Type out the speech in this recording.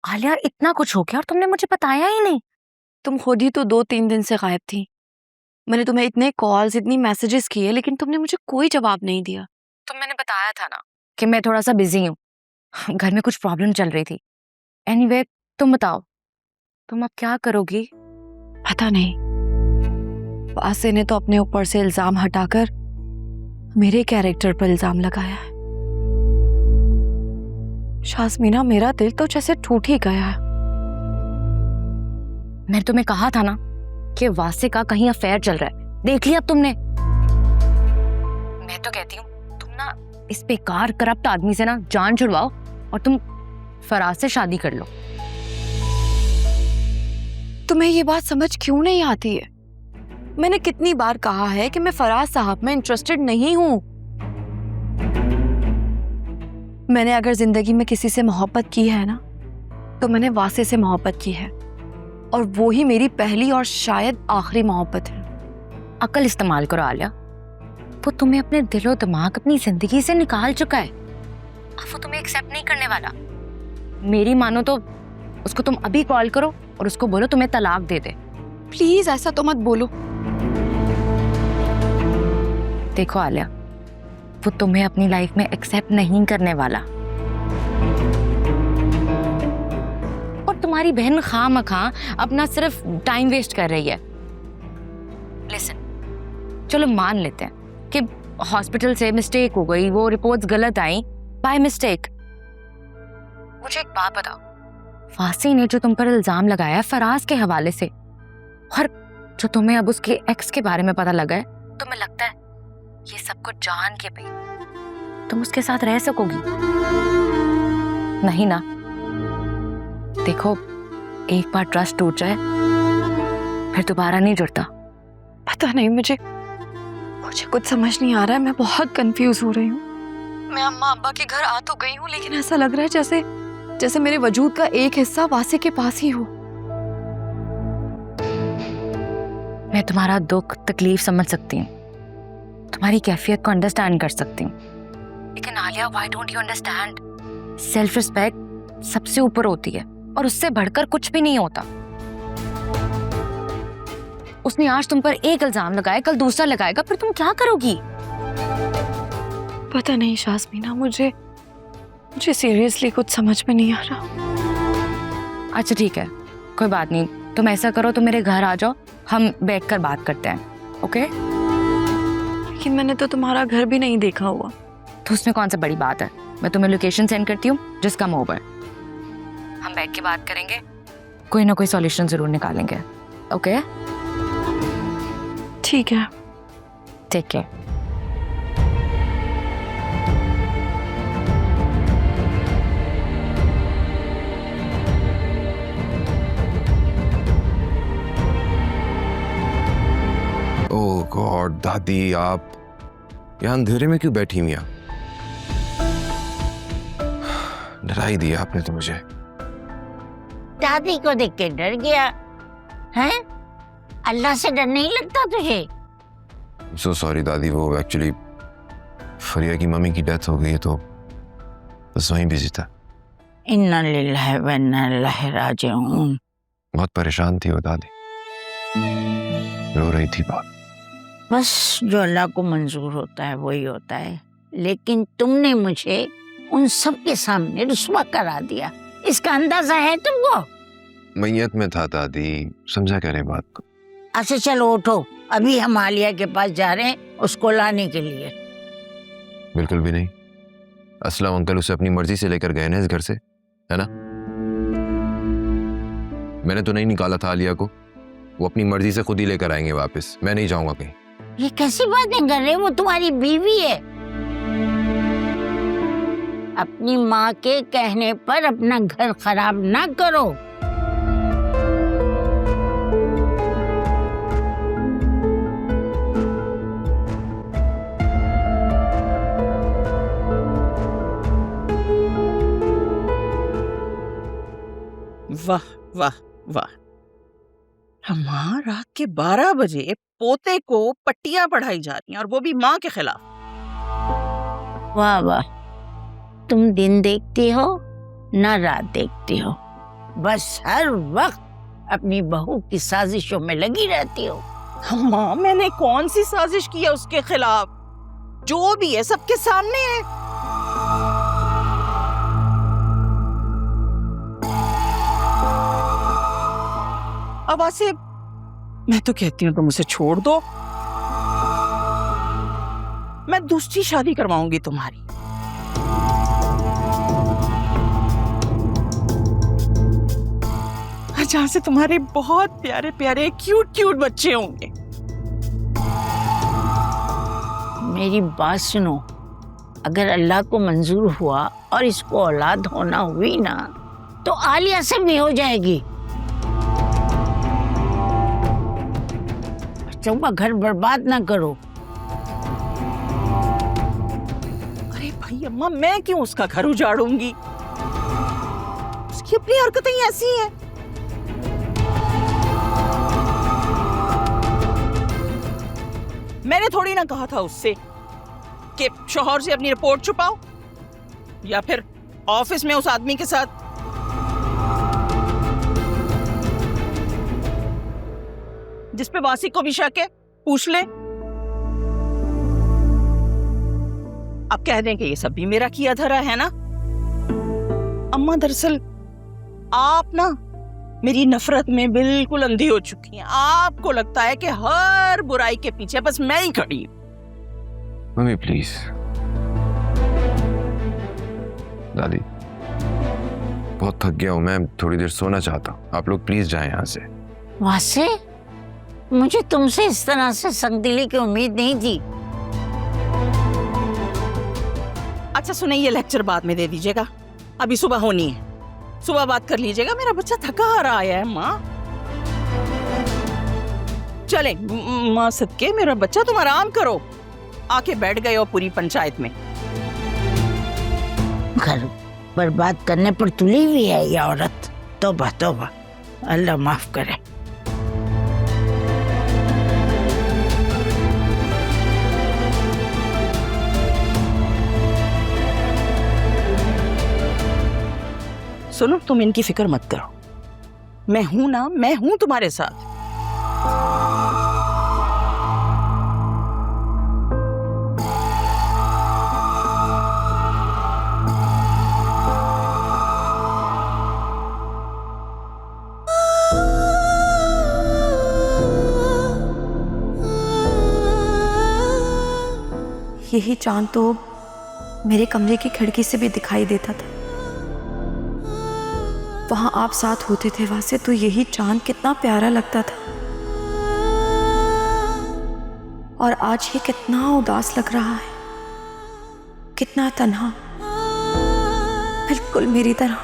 आलिया, इतना कुछ हो गया और तुमने मुझे बताया ही नहीं। तुम खुद ही तो 2-3 दिन से गायब थी। मैंने तुम्हें इतने कॉल्स, इतनी मैसेजेस किए, लेकिन तुमने मुझे कोई जवाब नहीं दिया। तो मैंने बताया था ना कि मैं थोड़ा सा बिजी हूँ, घर में कुछ प्रॉब्लम चल रही थी। एनीवे, तुम बताओ, तुम अब क्या करोगी? पता नहीं, वासे ने तो अपने ऊपर से इल्जाम हटाकर मेरे कैरेक्टर पर इल्जाम लगाया है। शाज़मीना, मेरा दिल तो जैसे टूट ही गया है। मैंने तुम्हें कहा था ना कि वासे का कहीं अफेयर चल रहा है। देख लिया अब तुमने। मैं तो कहती हूँ तुम ना इस बेकार करप्ट आदमी से ना जान छुड़वाओ और तुम फराज से शादी कर लो। तुम्हें ये बात समझ क्यों नहीं आती है? मैंने कितनी बार कहा है कि मैं फराज साहब में इंटरेस्टेड नहीं हूं। मैंने अगर जिंदगी में किसी से मोहब्बत की है ना, तो मैंने वासे से मोहब्बत की है, और वो ही मेरी पहली और शायद आखिरी मोहब्बत है। अकल इस्तेमाल करो आलिया। वो तुम्हें अपने दिलो दिमाग, अपनी जिंदगी से निकाल चुका है। अब वो तुम्हें एक्सेप्ट नहीं करने वाला। मेरी मानो तो उसको तुम अभी कॉल करो और उसको बोलो तुम्हें तलाक दे दे। प्लीज ऐसा तो मत बोलो। देखो आलिया, वो तुम्हें अपनी लाइफ में एक्सेप्ट नहीं करने वाला। और तुम्हारी बहन खामखा अपना सिर्फ टाइम वेस्ट कर रही है। लिसन, चलो मान लेते हैं कि हॉस्पिटल से मिस्टेक हो गई, वो रिपोर्ट्स गलत आई बाय मिस्टेक। मुझे एक बात बताओ, वासी ने जो तुम पर इल्जाम लगाया है फराज के हवाले से, और जो तुम्हें अब उसके एक्स के बारे में पता लगा है, तुम्हें लगता है ये सब कुछ जान के भी तुम उसके साथ रह सकोगी? नहीं ना। देखो, एक बार ट्रस्ट टूट जाए फिर दोबारा नहीं जुड़ता। पता नहीं, मुझे कुछ समझ नहीं आ रहा है। मैं बहुत कंफ्यूज हो रही हूँ। मैं अम्मा अब्बा के घर आ तो गई हूँ, लेकिन ऐसा लग रहा है जैसे मेरे वजूद का एक हिस्सा वासे के पास ही हो। मैं तुम्हारा दुख तकलीफ समझ सकती हूँ, तुम्हारी कैफियत को अंडरस्टैंड कर सकती हूँ, लेकिन Alia, why don't you understand? Self respect सबसे ऊपर होती है और उससे बढ़कर कुछ भी नहीं होता। उसने आज तुम पर एक इल्जाम लगाया, कल दूसरा लगाएगा, फिर तुम क्या करोगी? पता नहीं शाज़मीना, मुझे सीरियसली कुछ समझ में नहीं आ रहा। अच्छा ठीक है, कोई बात नहीं, तुम ऐसा करो, तुम मेरे घर आ जाओ, हम बैठकर बात करते हैं, ओके? लेकिन मैंने तो तुम्हारा घर भी नहीं देखा हुआ। तो उसमें कौन सा बड़ी बात है? मैं तुम्हें लोकेशन सेंड करती हूँ, जस्ट कम ओवर। हम बैठ के बात करेंगे, कोई ना कोई सॉल्यूशन जरूर निकालेंगे, ओके? ठीक है, टेक केयर। ओह गॉड, दादी आप यहाँ अंधेरे में क्यों बैठी हुई हैं? डरा ही दिया आपने तो मुझे। दादी को देख के डर गया हैं? अल्लाह से डर नहीं लगता तुझे? सो सॉरी दादी, वो एक्चुअली फरिया की मम्मी की डेथ हो गई है, तो बस वहीं बिजी था। इन्ना लिल्लाहि व इन्ना इलैहि राजिऊन। बहुत परेशान थी वो दादी, रो रही थी बहुत। बस जो अल्लाह को मंजूर होता है वही होता है, लेकिन तुमने मुझे उन सब के सामने रुस्वा करा दिया, इसका अंदाजा है तुमको? मैयत में था दादी, समझा करें बात को। अच्छा चलो उठो, अभी हम आलिया के पास जा रहे हैं उसको लाने के लिए। बिल्कुल भी नहीं, असलम अंकल उसे अपनी मर्जी से लेकर गए ना इस घर से, है ना? मैंने तो नहीं निकाला था आलिया को, वो अपनी मर्जी से खुद ही लेकर आएंगे वापस, मैं नहीं जाऊंगा कहीं। ये कैसी बातें कर रहे हो? वो तुम्हारी बीवी है। अपनी माँ के कहने पर अपना घर खराब ना करो। वाह वाह वाह, अम्मा रात के 12 बजे पोते को पट्टियां पढ़ाई जा रही हैं, और वो भी माँ के खिलाफ। वाह वाह, तुम दिन देखती हो ना रात देखती हो। बस हर वक्त अपनी बहू की साजिशों में लगी रहती हो। अम्मा मैंने कौन सी साजिश की है उसके खिलाफ? जो भी है सबके सामने है। अब आसिफ, मैं तो कहती हूँ तुम उसे छोड़ दो। मैं दूसरी शादी करवाऊंगी तुम्हारी। जहाँ से तुम्हारे बहुत प्यारे प्यारे क्यूट क्यूट बच्चे होंगे। मेरी बात सुनो, अगर अल्लाह को मंजूर हुआ और इसको औलाद होना हुई ना, तो आलिया से भी हो जाएगी। चौबा घर बर्बाद ना करो। अरे भाई अम्मा, मैं क्यों उसका घर उजाड़ूंगी? उसकी अपनी हरकतें ही ऐसी हैं। मैंने थोड़ी ना कहा था उससे कि शौहर से अपनी रिपोर्ट छुपाओ या फिर ऑफिस में उस आदमी के साथ। जिस पे वासी को भी शक है, पूछ ले। अब कह दें कि ये सब भी मेरा किया धरा है ना। अम्मा दरअसल आप ना मेरी नफरत में बिल्कुल अंधी हो चुकी हैं। आपको लगता है कि हर बुराई के पीछे बस मैं ही खड़ी हूं। Mummy please. दादी, बहुत थक गया हूं मैं, थोड़ी देर सोना चाहता हूं। आप लोग प्लीज जाएं यहाँ से। वासे, मुझे तुमसे इस तरह से संगदिली की उम्मीद नहीं थी। अच्छा सुने, ये लेक्चर बाद में दे दीजिएगा, अभी सुबह होनी है। सुबह बात कर लीजिएगा, मेरा बच्चा थका आ रहा है माँ। चले माँ सदके, मेरा बच्चा तुम आराम करो। आके बैठ गए हो पूरी पंचायत में। घर बर्बाद करने पर तुली हुई है ये औरत। तौबा तौबा, अल्लाह माफ करे। सुनो, तुम इनकी फिक्र मत करो, मैं हूं ना, मैं हूं तुम्हारे साथ। यही चांद तो मेरे कमरे की खिड़की से भी दिखाई देता था। वहां आप साथ होते थे वासे, तो यही चांद कितना प्यारा लगता था। और आज ये कितना उदास लग रहा है, कितना तन्हा, बिल्कुल मेरी तरह।